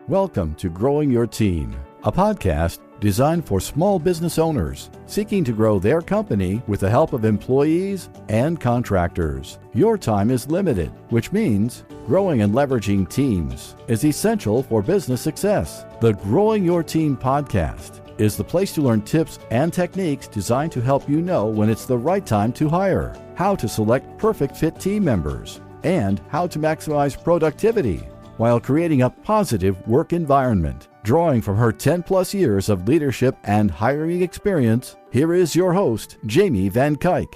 Welcome to Growing Your Team, a podcast designed for small business owners seeking to grow their company with the help of employees and contractors. Your time is limited, which means growing and leveraging teams is essential for business success. The Growing Your Team podcast is the place to learn tips and techniques designed to help you know when it's the right time to hire, how to select perfect fit team members, and how to maximize productivity while creating a positive work environment. Drawing from her 10-plus years of leadership and hiring experience, here is your host, Jamie Van Kuyk.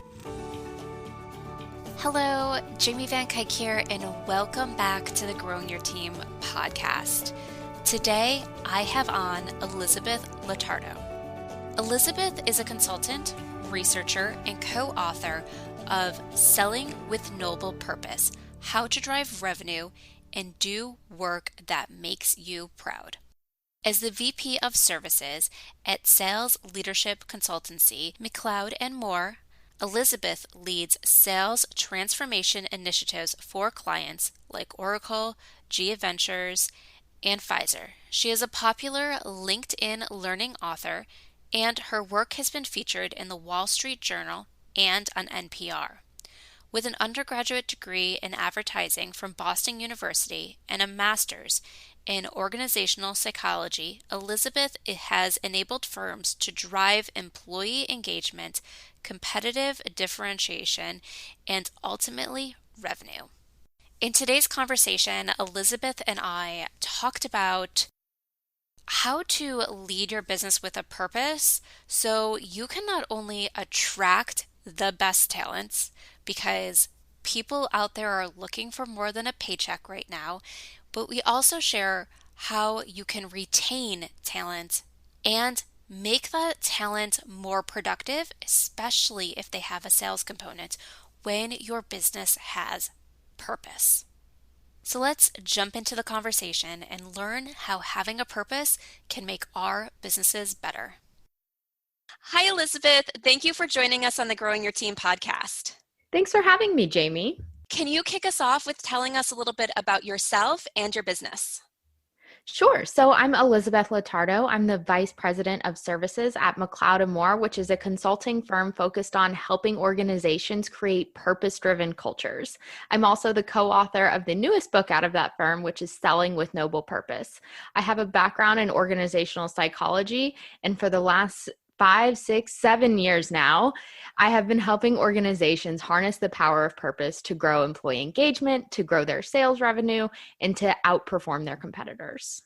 Hello, Jamie Van Kuyk here, and welcome back to the Growing Your Team podcast. Today, I have on Elizabeth Lotardo. Elizabeth is a consultant, researcher, and co-author of Selling with Noble Purpose: How to Drive Revenue and Do Work That Makes You Proud. As the VP of Services at Sales Leadership Consultancy, McLeod & Moore, Elizabeth leads sales transformation initiatives for clients like Oracle, GE Ventures, and Pfizer. She is a popular LinkedIn learning author, and her work has been featured in the Wall Street Journal and on NPR. With an undergraduate degree in advertising from Boston University and a master's in organizational psychology, Elizabeth has enabled firms to drive employee engagement, competitive differentiation, and ultimately revenue. In today's conversation, Elizabeth and I talked about how to lead your business with a purpose so you can not only attract the best talents, because people out there are looking for more than a paycheck right now, but we also share how you can retain talent and make that talent more productive, especially if they have a sales component, when your business has purpose. So let's jump into the conversation and learn how having a purpose can make our businesses better. Hi, Elizabeth. Thank you for joining us on the Growing Your Team podcast. Thanks for having me, Jamie. Can you kick us off with telling us a little bit about yourself and your business? Sure. So I'm Elizabeth Lotardo. I'm the Vice President of Services at McLeod & Moore, which is a consulting firm focused on helping organizations create purpose-driven cultures. I'm also the co-author of the newest book out of that firm, which is Selling with Noble Purpose. I have a background in organizational psychology, and for the last 5, 6, 7 years now, I have been helping organizations harness the power of purpose to grow employee engagement, to grow their sales revenue, and to outperform their competitors.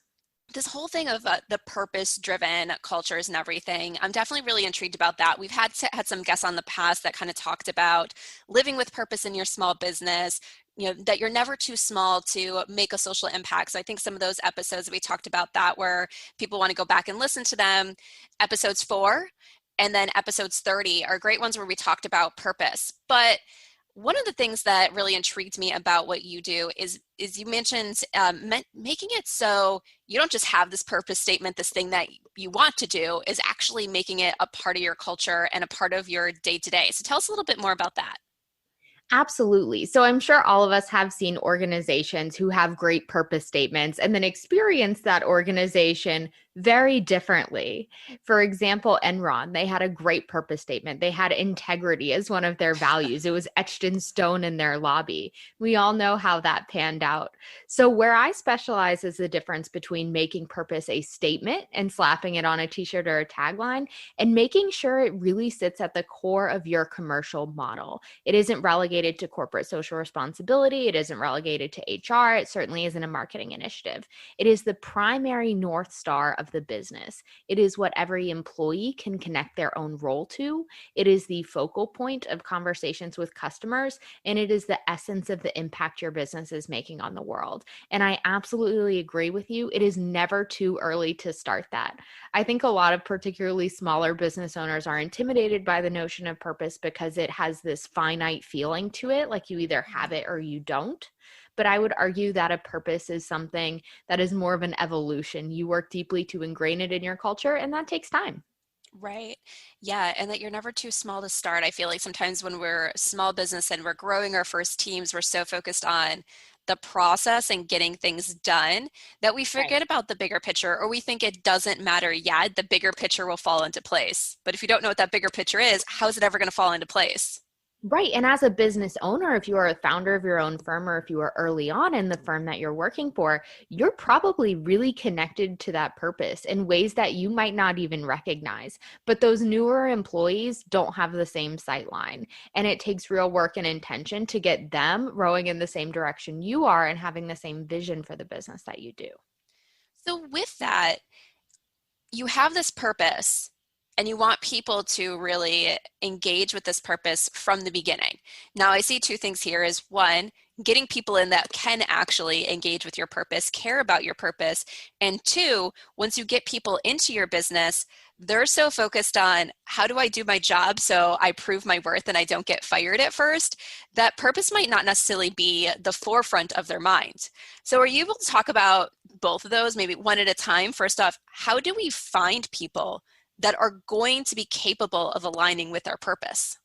This whole thing of the purpose-driven cultures and everything, I'm definitely really intrigued about that. We've had some guests on the past that kind of talked about living with purpose in your small business, that you're never too small to make a social impact. So I think some of those episodes we talked about that, where people want to go back and listen to them. Episodes 4 and then episodes 30 are great ones where we talked about purpose. But one of the things that really intrigued me about what you do is you mentioned making it so you don't just have this purpose statement, this thing that you want to do, is actually making it a part of your culture and a part of your day-to-day. So tell us a little bit more about that. Absolutely. So I'm sure all of us have seen organizations who have great purpose statements and then experience that organization very differently. For example, Enron, they had a great purpose statement. They had integrity as one of their values. It was etched in stone in their lobby. We all know how that panned out. So where I specialize is the difference between making purpose a statement and slapping it on a t-shirt or a tagline, and making sure it really sits at the core of your commercial model. It isn't relegated to corporate social responsibility. It isn't relegated to HR. It certainly isn't a marketing initiative. It is the primary North Star of the business. It is what every employee can connect their own role to. It is the focal point of conversations with customers, and it is the essence of the impact your business is making on the world. And I absolutely agree with you. It is never too early to start that. I think a lot of particularly smaller business owners are intimidated by the notion of purpose because it has this finite feeling to it, like you either have it or you don't. But I would argue that a purpose is something that is more of an evolution. You work deeply to ingrain it in your culture, and that takes time. Right. Yeah. And that you're never too small to start. I feel like sometimes when we're a small business and we're growing our first teams, we're so focused on the process and getting things done that we forget Right. about the bigger picture, or we think it doesn't matter yet. The bigger picture will fall into place. But if you don't know what that bigger picture is, how is it ever going to fall into place? Right. And as a business owner, if you are a founder of your own firm or if you are early on in the firm that you're working for, you're probably really connected to that purpose in ways that you might not even recognize. But those newer employees don't have the same sight line. And it takes real work and intention to get them rowing in the same direction you are and having the same vision for the business that you do. So, with that, you have this purpose and you want people to really engage with this purpose from the beginning. Now, I see two things here is one, getting people in that can actually engage with your purpose, care about your purpose. And two, once you get people into your business, they're so focused on how do I do my job so I prove my worth and I don't get fired at first, that purpose might not necessarily be the forefront of their mind. So are you able to talk about both of those, maybe one at a time? First off, how do we find people that are going to be capable of aligning with our purpose?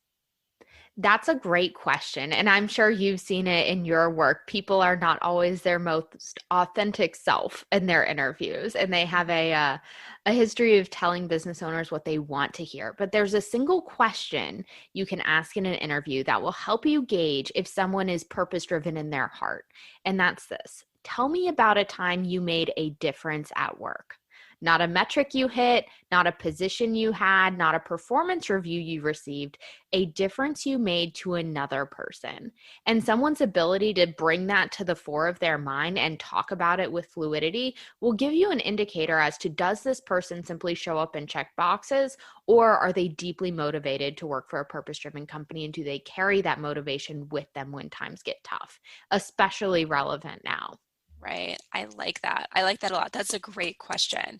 That's a great question. And I'm sure you've seen it in your work. People are not always their most authentic self in their interviews, and they have a history of telling business owners what they want to hear. But there's a single question you can ask in an interview that will help you gauge if someone is purpose driven in their heart. And that's this: tell me about a time you made a difference at work. Not a metric you hit, not a position you had, not a performance review you received, a difference you made to another person. And someone's ability to bring that to the fore of their mind and talk about it with fluidity will give you an indicator as to, does this person simply show up and check boxes, or are they deeply motivated to work for a purpose-driven company, and do they carry that motivation with them when times get tough? Especially relevant now. Right. I like that. I like that a lot. That's a great question.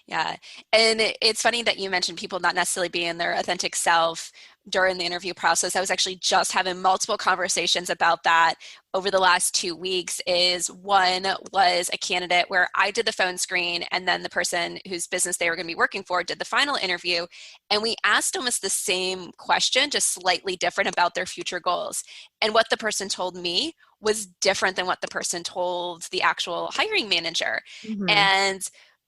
Yeah. And it's funny that you mentioned people not necessarily being their authentic self during the interview process. I was actually just having multiple conversations about that over the last 2 weeks. Is one was a candidate where I did the phone screen and then the person whose business they were going to be working for did the final interview. And we asked almost the same question, just slightly different about their future goals. And what the person told me was different than what the person told the actual hiring manager. Mhm. And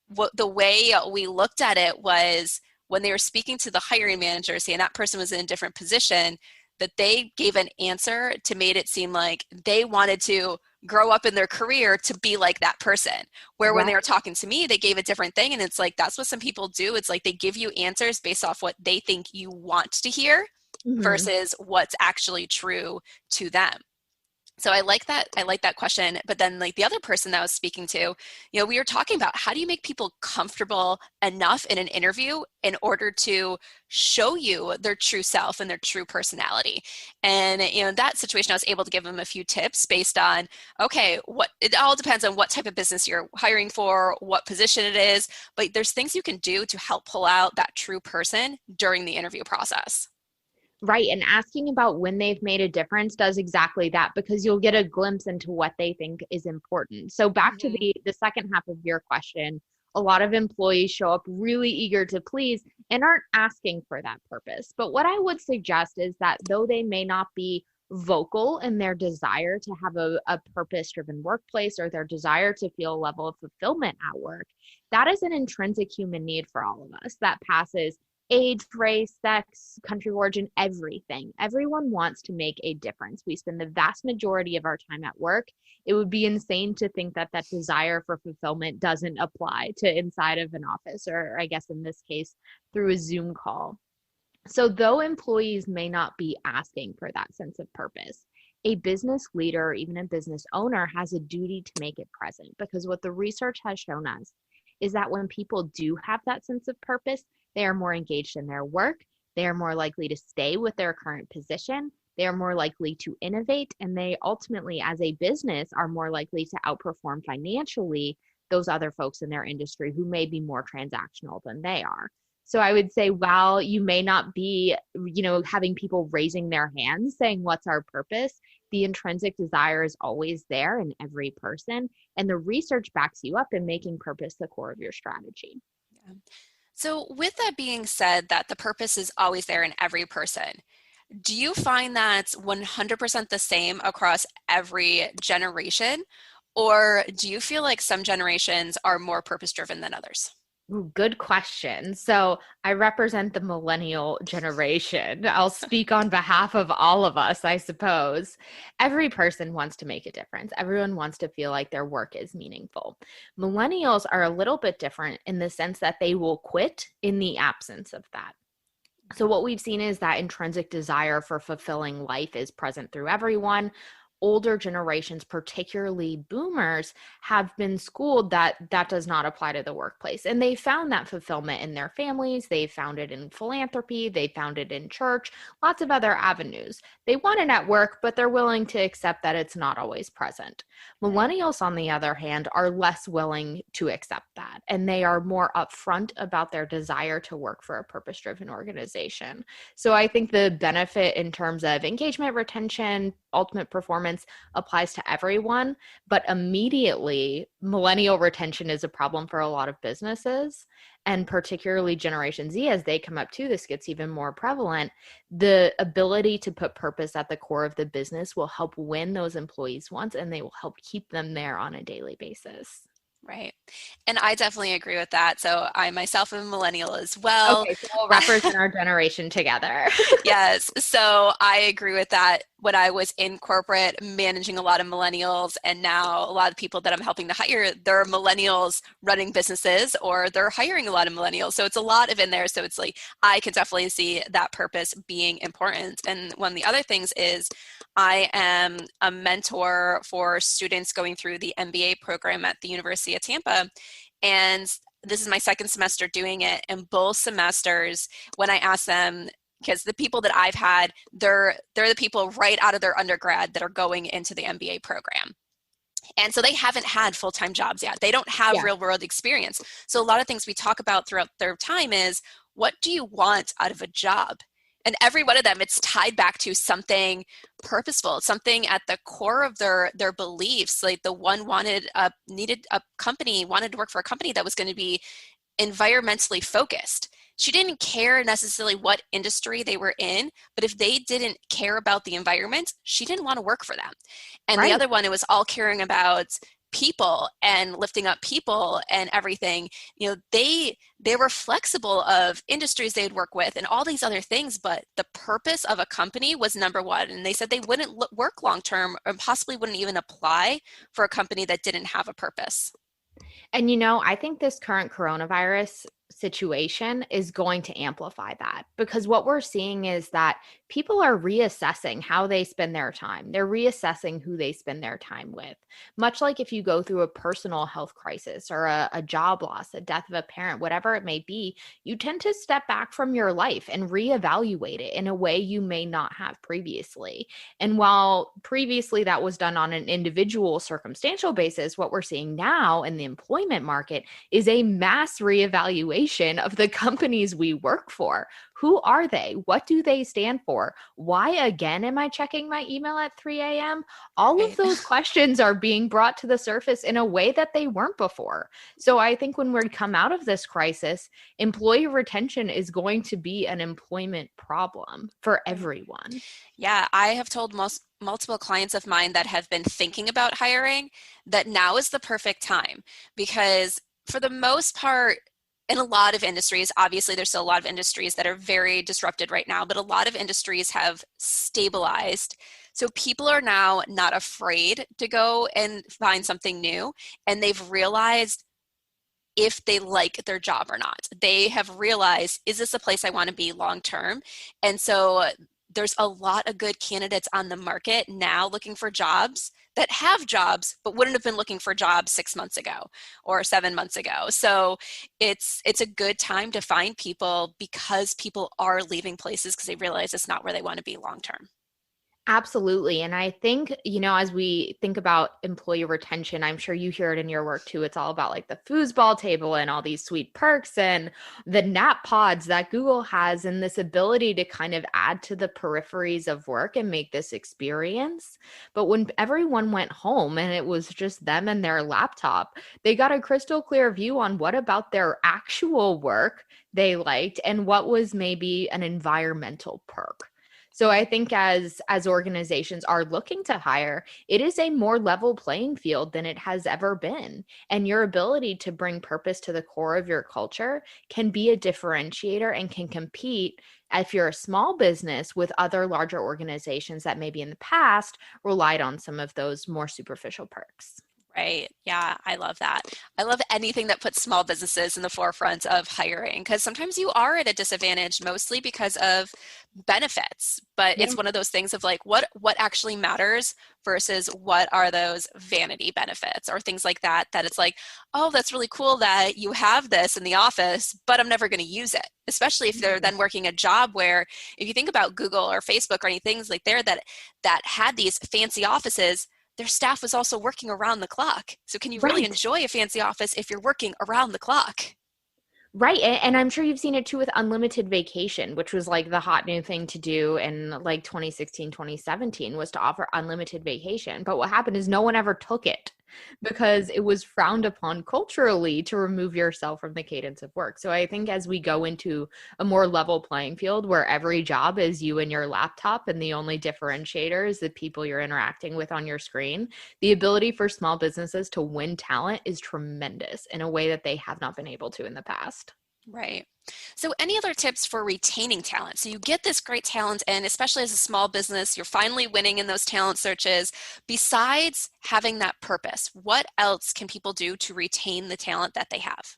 what the way we looked at it was when they were speaking to the hiring manager, saying that person was in a different position, that they gave an answer to made it seem like they wanted to grow up in their career to be like that person. Where when they were Right. talking to me, they gave a different thing. And it's like, that's what some people do. It's like they give you answers based off what they think you want to hear Mhm. versus what's actually true to them. So I like that. I like that question. But then like the other person that I was speaking to, we were talking about how do you make people comfortable enough in an interview in order to show you their true self and their true personality. And in that situation, I was able to give them a few tips based on, okay, it all depends on what type of business you're hiring for, what position it is, but there's things you can do to help pull out that true person during the interview process. Right. And asking about when they've made a difference does exactly that, because you'll get a glimpse into what they think is important. So back to Mhm. the second half of your question, a lot of employees show up really eager to please and aren't asking for that purpose. But what I would suggest is that though they may not be vocal in their desire to have a purpose driven workplace or their desire to feel a level of fulfillment at work, that is an intrinsic human need for all of us that passes age, race, sex, country of origin, everything. Everyone wants to make a difference. We spend the vast majority of our time at work. It would be insane to think that that desire for fulfillment doesn't apply to inside of an office, or I guess in this case, through a Zoom call. So, though employees may not be asking for that sense of purpose, a business leader or even a business owner has a duty to make it present, because what the research has shown us is that when people do have that sense of purpose, they are more engaged in their work, they are more likely to stay with their current position, they are more likely to innovate, and they ultimately, as a business, are more likely to outperform financially those other folks in their industry who may be more transactional than they are. So I would say, while you may not be, having people raising their hands saying, what's our purpose? The intrinsic desire is always there in every person. And the research backs you up in making purpose the core of your strategy. Yeah. So with that being said, that the purpose is always there in every person, Do you find that's 100% the same across every generation? Or do you feel like some generations are more purpose-driven than others? Ooh, good question. So I represent the millennial generation. I'll speak on behalf of all of us, I suppose. Every person wants to make a difference. Everyone wants to feel like their work is meaningful. Millennials are a little bit different in the sense that they will quit in the absence of that. So what we've seen is that intrinsic desire for fulfilling life is present through everyone. Older generations, particularly boomers, have been schooled that that does not apply to the workplace. And they found that fulfillment in their families. They found it in philanthropy. They found it in church, lots of other avenues. They want it at work, but they're willing to accept that it's not always present. Millennials, on the other hand, are less willing to accept that. And they are more upfront about their desire to work for a purpose-driven organization. So I think the benefit in terms of engagement, retention, ultimate performance applies to everyone, but immediately millennial retention is a problem for a lot of businesses, and particularly Generation Z. As they come up too, this gets even more prevalent. The ability to put purpose at the core of the business will help win those employees once, and they will help keep them there on a daily basis. Right. And I definitely agree with that. So I myself am a millennial as well. Okay, so we'll represent our generation together. Yes. So I agree with that. When I was in corporate managing a lot of millennials, and now a lot of people that I'm helping to hire, they're millennials running businesses, or they're hiring a lot of millennials. So it's a lot of in there. So it's like, I can definitely see that purpose being important. And one of the other things is I am a mentor for students going through the MBA program at the University of Tampa. And this is my second semester doing it. And both semesters, when I ask them, because the people that I've had, they're the people right out of their undergrad that are going into the MBA program. And so they haven't had full-time jobs yet. They don't have Yeah. real world experience. So a lot of things we talk about throughout their time is, what do you want out of a job? And every one of them, it's tied back to something purposeful, something at the core of their beliefs. Like the one wanted to work for a company that was going to be environmentally focused. She didn't care necessarily what industry they were in, but if they didn't care about the environment, she didn't want to work for them. And the Right. other one, it was all caring about people and lifting up people and everything. They were flexible of industries they'd work with and all these other things, but the purpose of a company was number one. And they said they wouldn't work long term, or possibly wouldn't even apply for a company that didn't have a purpose. And I think this current coronavirus situation is going to amplify that, because what we're seeing is that people are reassessing how they spend their time. They're reassessing who they spend their time with. Much like if you go through a personal health crisis or a job loss, a death of a parent, whatever it may be, you tend to step back from your life and reevaluate it in a way you may not have previously. And while previously that was done on an individual circumstantial basis, what we're seeing now in the employment market is a mass reevaluation of the companies we work for. Who are they? What do they stand for? Why again am I checking my email at 3 a.m.? All of Right. those questions are being brought to the surface in a way that they weren't before. So I think when we come out of this crisis, employee retention is going to be an employment problem for everyone. Yeah, I have told multiple clients of mine that have been thinking about hiring that now is the perfect time, because for the most part, in a lot of industries, obviously there's still a lot of industries that are very disrupted right now, but a lot of industries have stabilized. So people are now not afraid to go and find something new, and they've realized if they like their job or not. They have realized, is this a place I want to be long term? And so there's a lot of good candidates on the market now looking for jobs that have jobs, but wouldn't have been looking for jobs 6 months ago or 7 months ago. So it's a good time to find people, because people are leaving places because they realize it's not where they want to be long term. Absolutely. And I think, as we think about employee retention, I'm sure you hear it in your work too. It's all about like the foosball table and all these sweet perks and the nap pods that Google has, and this ability to kind of add to the peripheries of work and make this experience. But when everyone went home and it was just them and their laptop, they got a crystal clear view on what about their actual work they liked and what was maybe an environmental perk. So I think as organizations are looking to hire, it is a more level playing field than it has ever been. And your ability to bring purpose to the core of your culture can be a differentiator and can compete if you're a small business with other larger organizations that maybe in the past relied on some of those more superficial perks. Right. Yeah, I love that. I love anything that puts small businesses in the forefront of hiring because sometimes you are at a disadvantage mostly because of benefits. But Yeah. it's one of those things of like what actually matters versus what are those vanity benefits or things like that it's like, oh, that's really cool that you have this in the office, but I'm never going to use it. Especially if they're then working a job where if you think about Google or Facebook or any things like there that had these fancy offices, their staff was also working around the clock. So can you really Right. enjoy a fancy office if you're working around the clock? Right. And I'm sure you've seen it too with unlimited vacation, which was like the hot new thing to do in like 2016, 2017 was to offer unlimited vacation. But what happened is no one ever took it because it was frowned upon culturally to remove yourself from the cadence of work. So I think as we go into a more level playing field where every job is you and your laptop and the only differentiator is the people you're interacting with on your screen, the ability for small businesses to win talent is tremendous in a way that they have not been able to in the past. Right. So any other tips for retaining talent? So you get this great talent and especially as a small business, you're finally winning in those talent searches. Besides having that purpose, what else can people do to retain the talent that they have?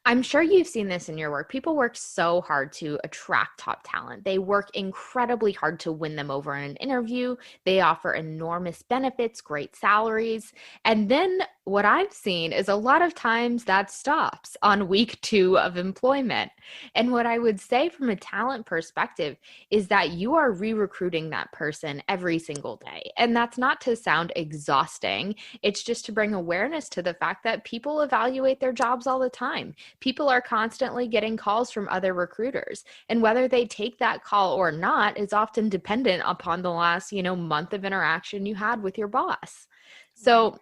I'm sure you've seen this in your work. People work so hard to attract top talent. They work incredibly hard to win them over in an interview. They offer enormous benefits, great salaries. And then what I've seen is a lot of times that stops on week 2 of employment. And what I would say from a talent perspective is that you are re-recruiting that person every single day. And that's not to sound exhausting. It's just to bring awareness to the fact that people evaluate their jobs all the time. People are constantly getting calls from other recruiters, and whether they take that call or not is often dependent upon the last, month of interaction you had with your boss. Right. So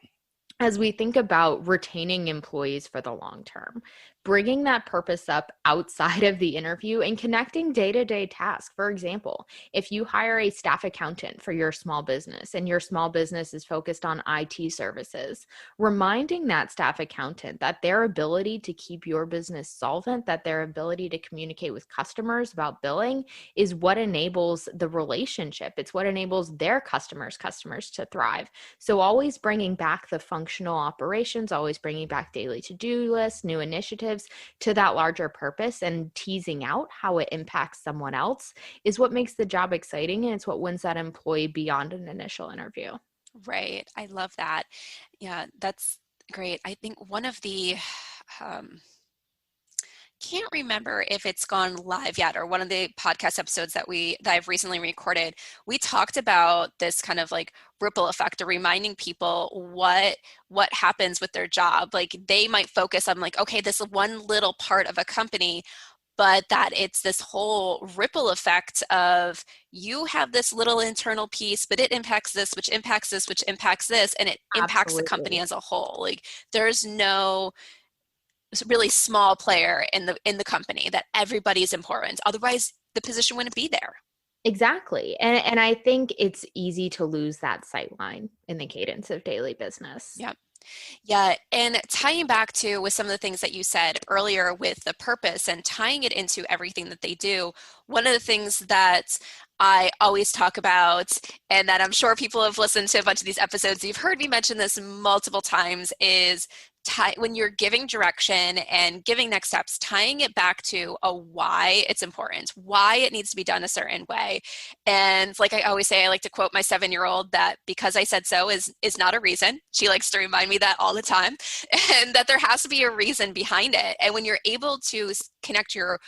as we think about retaining employees for the long term, bringing that purpose up outside of the interview and connecting day-to-day tasks. For example, if you hire a staff accountant for your small business and your small business is focused on IT services, reminding that staff accountant that their ability to keep your business solvent, that their ability to communicate with customers about billing is what enables the relationship. It's what enables their customers to thrive. So always bringing back the functional operations, always bringing back daily to-do lists, new initiatives to that larger purpose and teasing out how it impacts someone else is what makes the job exciting. And it's what wins that employee beyond an initial interview. Right. I love that. Yeah, that's great. I think one of the um, can't remember if it's gone live yet or one of the podcast episodes that I've recently recorded, we talked about this kind of like ripple effect or reminding people what happens with their job. Like they might focus on like, okay, this is one little part of a company, but that it's this whole ripple effect of you have this little internal piece, but it impacts this, which impacts this, which impacts this, and it impacts the company Absolutely. as a whole. Like there's no really small player in the company that everybody is important. Otherwise, the position wouldn't be there. Exactly. And I think it's easy to lose that sight line in the cadence of daily business. Yeah. Yeah. And tying back to with some of the things that you said earlier with the purpose and tying it into everything that they do, one of the things that I always talk about, and that I'm sure people have listened to a bunch of these episodes, you've heard me mention this multiple times, is when you're giving direction and giving next steps, tying it back to a why it's important, why it needs to be done a certain way. And like I always say, I like to quote my 7-year-old that because I said so is not a reason. She likes to remind me that all the time, and that there has to be a reason behind it. And when you're able to connect your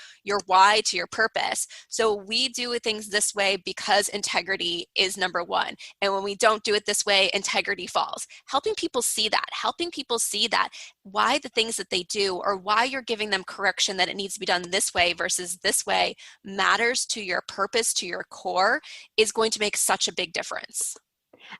why to your purpose, so we do things this way because integrity is number one. And when we don't do it this way, integrity falls. Helping people see that why the things that they do or why you're giving them correction that it needs to be done this way versus this way matters to your purpose, to your core, is going to make such a big difference.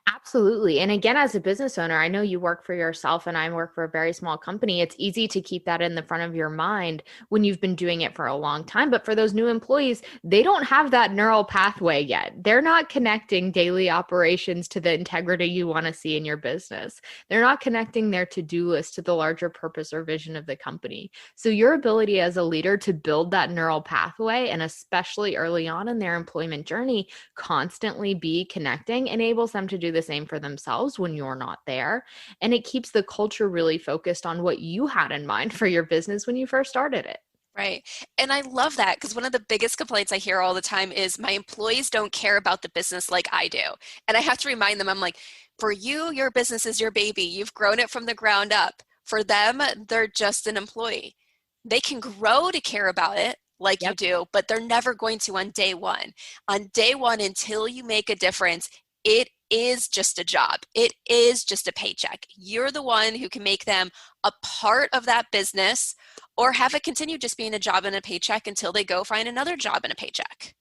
Absolutely. And again, as a business owner, I know you work for yourself and I work for a very small company. It's easy to keep that in the front of your mind when you've been doing it for a long time. But for those new employees, they don't have that neural pathway yet. They're not connecting daily operations to the integrity you want to see in your business. They're not connecting their to-do list to the larger purpose or vision of the company. So your ability as a leader to build that neural pathway, and especially early on in their employment journey, constantly be connecting enables them to do the same for themselves when you're not there. And it keeps the culture really focused on what you had in mind for your business when you first started it. Right. And I love that because one of the biggest complaints I hear all the time is my employees don't care about the business like I do. And I have to remind them, I'm like, for you, your business is your baby. You've grown it from the ground up. For them, they're just an employee. They can grow to care about it like you Yep. do, but they're never going to on day one. On day one, until you make a difference, it is just a job. It is just a paycheck. You're the one who can make them a part of that business or have it continue just being a job and a paycheck until they go find another job and a paycheck.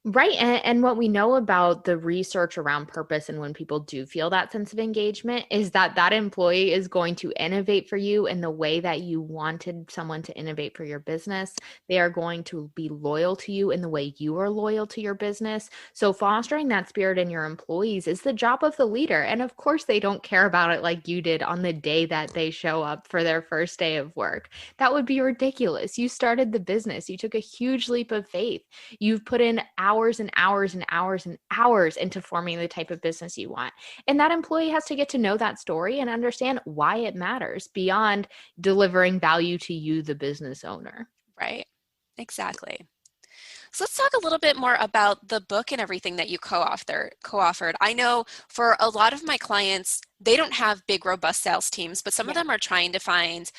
Right. And what we know about the research around purpose and when people do feel that sense of engagement is that that employee is going to innovate for you in the way that you wanted someone to innovate for your business. They are going to be loyal to you in the way you are loyal to your business. So fostering that spirit in your employees is the job of the leader. And of course, they don't care about it like you did on the day that they show up for their first day of work. That would be ridiculous. You started the business. You took a huge leap of faith. You've put in hours and hours and hours and hours into forming the type of business you want. And that employee has to get to know that story and understand why it matters beyond delivering value to you, the business owner. Right. Exactly. So let's talk a little bit more about the book and everything that you co-authored. I know for a lot of my clients, they don't have big, robust sales teams, but some of Yeah. them are trying to find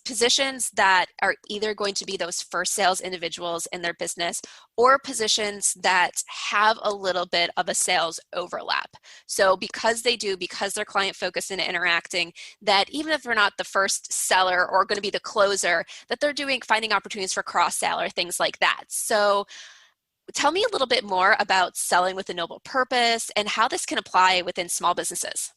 positions that are either going to be those first sales individuals in their business or positions that have a little bit of a sales overlap. So because they're client focused and interacting, that even if they're not the first seller or going to be the closer, that they're finding opportunities for cross sell or things like that. So tell me a little bit more about selling with a noble purpose and how this can apply within small businesses.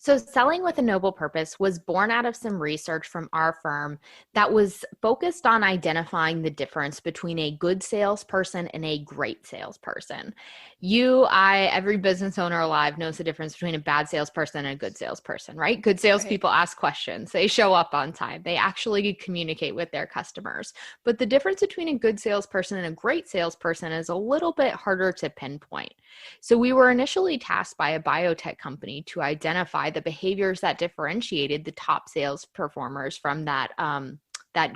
So, selling with a noble purpose was born out of some research from our firm that was focused on identifying the difference between a good salesperson and a great salesperson. Every business owner alive knows the difference between a bad salesperson and a good salesperson, right? Good Right. salespeople ask questions, they show up on time, they actually communicate with their customers. But the difference between a good salesperson and a great salesperson is a little bit harder to pinpoint. So we were initially tasked by a biotech company to identify the behaviors that differentiated the top sales performers from that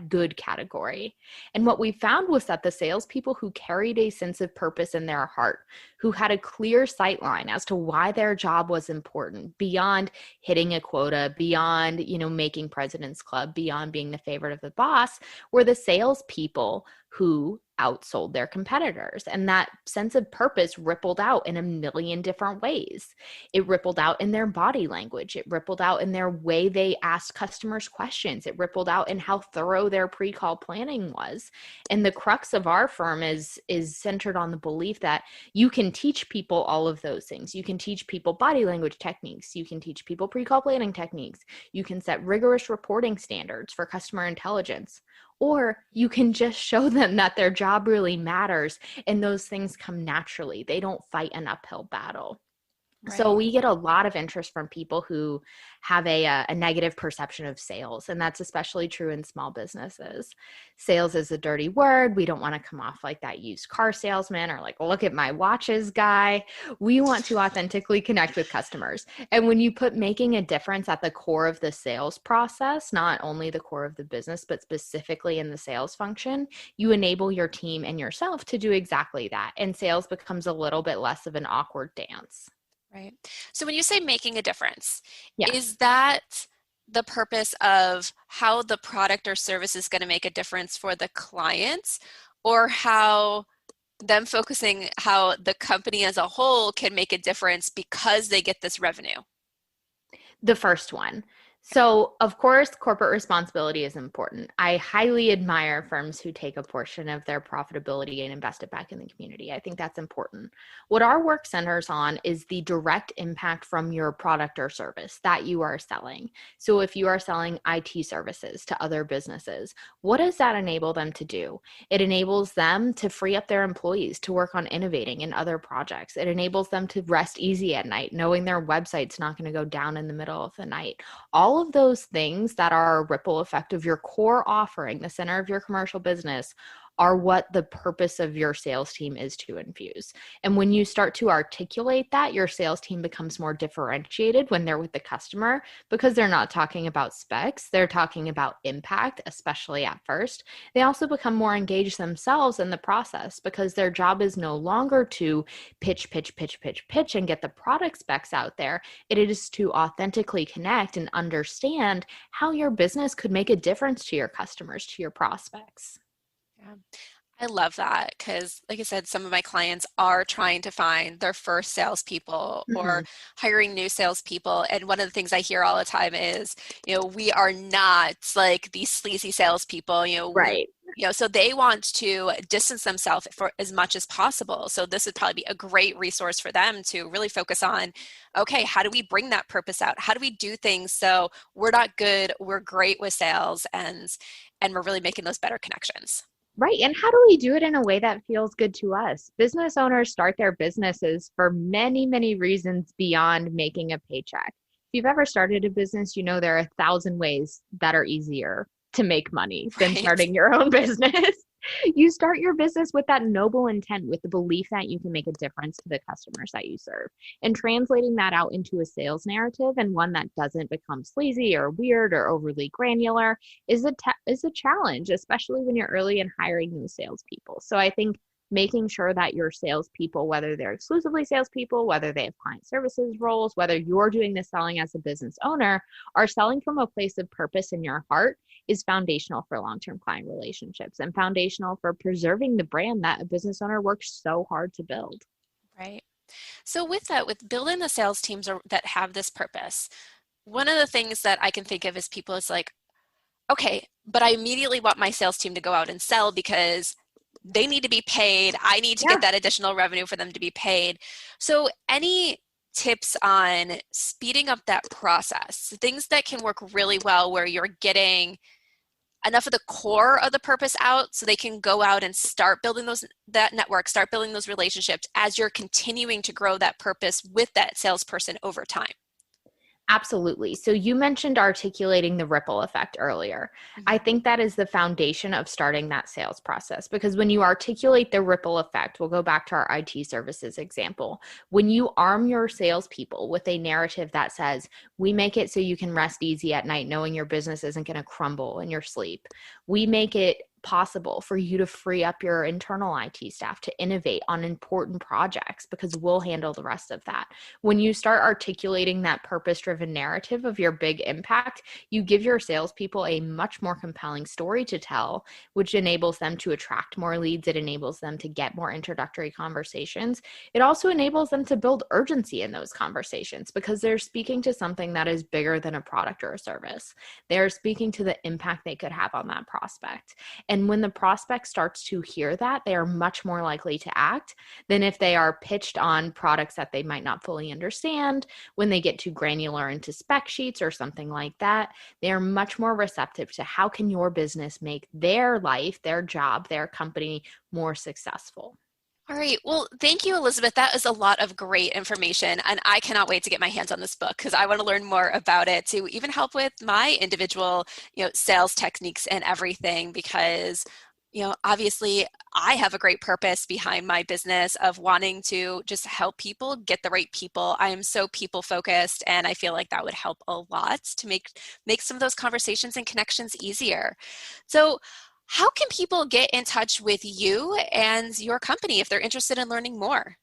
good category. And what we found was that the salespeople who carried a sense of purpose in their heart, who had a clear sight line as to why their job was important, beyond hitting a quota, beyond, making President's Club, beyond being the favorite of the boss, were the salespeople who outsold their competitors. And that sense of purpose rippled out in a million different ways. It rippled out in their body language. It rippled out in their way they asked customers questions. It rippled out in how thorough their pre-call planning was. And the crux of our firm is centered on the belief that you can teach people all of those things. You can teach people body language techniques. You can teach people pre-call planning techniques. You can set rigorous reporting standards for customer intelligence. Or you can just show them that their job really matters and those things come naturally. They don't fight an uphill battle. So Right. we get a lot of interest from people who have a negative perception of sales, and that's especially true in small businesses. Sales is a dirty word. We don't want to come off like that used car salesman or like, look at my watches guy. We want to authentically connect with customers. And when you put making a difference at the core of the sales process, not only the core of the business, but specifically in the sales function, you enable your team and yourself to do exactly that. And sales becomes a little bit less of an awkward dance. Right. So when you say making a difference, Yes. is that the purpose of how the product or service is going to make a difference for the clients, or how them focusing how the company as a whole can make a difference because they get this revenue? The first one. So, of course, corporate responsibility is important. I highly admire firms who take a portion of their profitability and invest it back in the community. I think that's important. What our work centers on is the direct impact from your product or service that you are selling. So, if you are selling IT services to other businesses, what does that enable them to do? It enables them to free up their employees to work on innovating in other projects. It enables them to rest easy at night, knowing their website's not going to go down in the middle of the night. All of those things that are a ripple effect of your core offering, the center of your commercial business, are what the purpose of your sales team is to infuse. And when you start to articulate that, your sales team becomes more differentiated when they're with the customer because they're not talking about specs, they're talking about impact, especially at first. They also become more engaged themselves in the process because their job is no longer to pitch and get the product specs out there. It is to authentically connect and understand how your business could make a difference to your customers, to your prospects. Yeah. I love that because, like I said, some of my clients are trying to find their first salespeople or hiring new salespeople. And one of the things I hear all the time is, we are not like these sleazy salespeople, Right. so they want to distance themselves for as much as possible. So this would probably be a great resource for them to really focus on, okay, how do we bring that purpose out? How do we do things so we're not good, we're great with sales, and we're really making those better connections. Right. And how do we do it in a way that feels good to us? Business owners start their businesses for many, many reasons beyond making a paycheck. If you've ever started a business, you know there are 1,000 ways that are easier to make money than Right. starting your own business. You start your business with that noble intent, with the belief that you can make a difference to the customers that you serve. And translating that out into a sales narrative and one that doesn't become sleazy or weird or overly granular is a challenge, especially when you're early in hiring new salespeople. So I think making sure that your salespeople, whether they're exclusively salespeople, whether they have client services roles, whether you're doing the selling as a business owner, are selling from a place of purpose in your heart is foundational for long-term client relationships and foundational for preserving the brand that a business owner works so hard to build. Right. So with that, with building the sales teams that have this purpose, one of the things that I can think of is people is like, okay, but I immediately want my sales team to go out and sell because they need to be paid. I need to get that additional revenue for them to be paid. So any tips on speeding up that process, things that can work really well where you're getting enough of the core of the purpose out so they can go out and start building that network, start building those relationships as you're continuing to grow that purpose with that salesperson over time? Absolutely. So you mentioned articulating the ripple effect earlier. I think that is the foundation of starting that sales process because when you articulate the ripple effect, we'll go back to our IT services example. When you arm your salespeople with a narrative that says, we make it so you can rest easy at night knowing your business isn't going to crumble in your sleep. We make it possible for you to free up your internal IT staff to innovate on important projects because we'll handle the rest of that. When you start articulating that purpose-driven narrative of your big impact, you give your salespeople a much more compelling story to tell, which enables them to attract more leads. It enables them to get more introductory conversations. It also enables them to build urgency in those conversations because they're speaking to something that is bigger than a product or a service. They're speaking to the impact they could have on that prospect. And when the prospect starts to hear that, they are much more likely to act than if they are pitched on products that they might not fully understand. When they get too granular into spec sheets or something like that, they are much more receptive to how can your business make their life, their job, their company more successful. All right. Well, thank you, Elizabeth. That is a lot of great information. And I cannot wait to get my hands on this book because I want to learn more about it to even help with my individual, sales techniques and everything because, obviously I have a great purpose behind my business of wanting to just help people get the right people. I am so people focused and I feel like that would help a lot to make some of those conversations and connections easier. So how can people get in touch with you and your company if they're interested in learning more?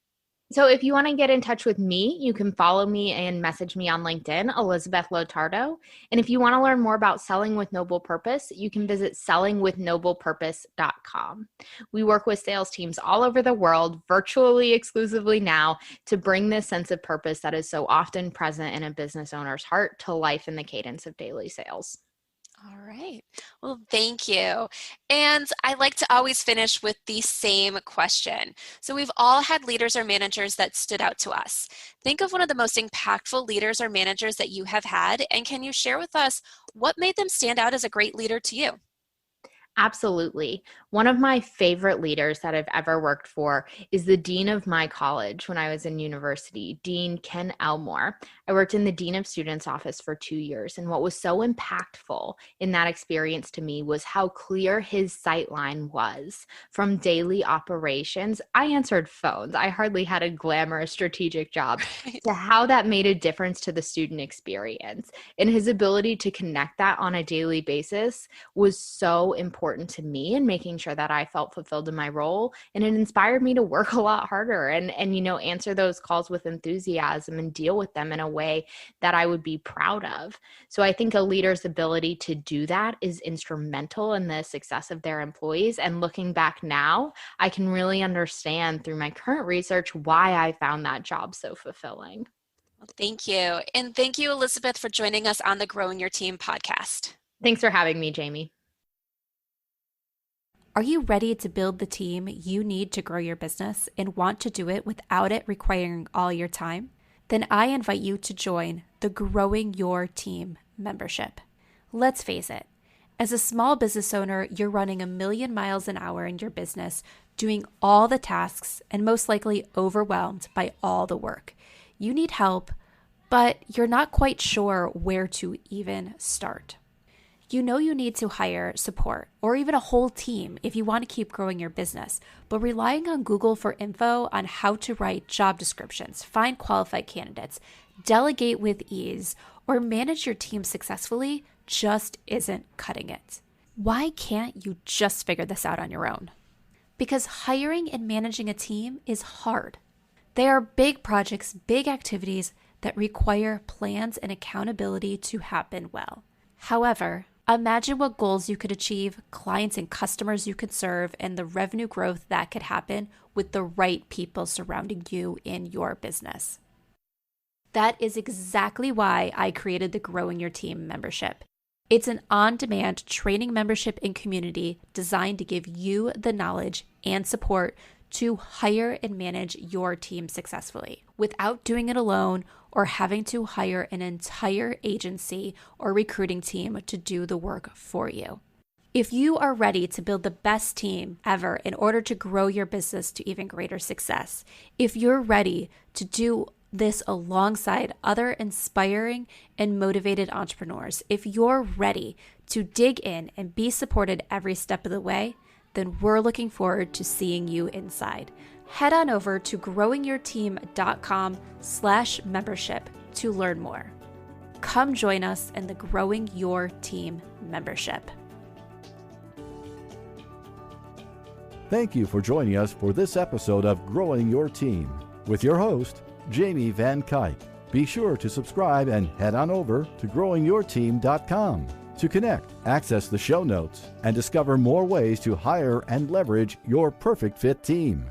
So if you want to get in touch with me, you can follow me and message me on LinkedIn, Elizabeth Lotardo. And if you want to learn more about selling with noble purpose, you can visit sellingwithnoblepurpose.com. We work with sales teams all over the world, virtually exclusively now, to bring this sense of purpose that is so often present in a business owner's heart to life in the cadence of daily sales. All right. Well, thank you. And I like to always finish with the same question. So we've all had leaders or managers that stood out to us. Think of one of the most impactful leaders or managers that you have had, and can you share with us what made them stand out as a great leader to you? Absolutely. One of my favorite leaders that I've ever worked for is the dean of my college when I was in university, Dean Ken Elmore. I worked in the dean of students office for 2 years. And what was so impactful in that experience to me was how clear his sightline was from daily operations. I answered phones. I hardly had a glamorous strategic job to how that made a difference to the student experience. And his ability to connect that on a daily basis was so important to me and making sure that I felt fulfilled in my role. And it inspired me to work a lot harder and answer those calls with enthusiasm and deal with them in a way that I would be proud of. So I think a leader's ability to do that is instrumental in the success of their employees. And looking back now, I can really understand through my current research why I found that job so fulfilling. Well, thank you. And thank you, Elizabeth, for joining us on the Growing Your Team podcast. Thanks for having me, Jamie. Are you ready to build the team you need to grow your business and want to do it without it requiring all your time? Then I invite you to join the Growing Your Team membership. Let's face it, as a small business owner, you're running 1,000,000 miles an hour in your business, doing all the tasks and most likely overwhelmed by all the work. You need help, but you're not quite sure where to even start. You know you need to hire support or even a whole team if you want to keep growing your business, but relying on Google for info on how to write job descriptions, find qualified candidates, delegate with ease, or manage your team successfully just isn't cutting it. Why can't you just figure this out on your own? Because hiring and managing a team is hard. They are big projects, big activities that require plans and accountability to happen well. However, imagine what goals you could achieve, clients and customers you could serve, and the revenue growth that could happen with the right people surrounding you in your business. That is exactly why I created the Growing Your Team membership. It's an on-demand training membership and community designed to give you the knowledge and support to hire and manage your team successfully without doing it alone or having to hire an entire agency or recruiting team to do the work for you. If you are ready to build the best team ever in order to grow your business to even greater success, if you're ready to do this alongside other inspiring and motivated entrepreneurs, if you're ready to dig in and be supported every step of the way, then we're looking forward to seeing you inside. Head on over to growingyourteam.com/membership to learn more. Come join us in the Growing Your Team membership. Thank you for joining us for this episode of Growing Your Team with your host, Jamie Van Kuyk. Be sure to subscribe and head on over to growingyourteam.com to connect, access the show notes, and discover more ways to hire and leverage your perfect fit team.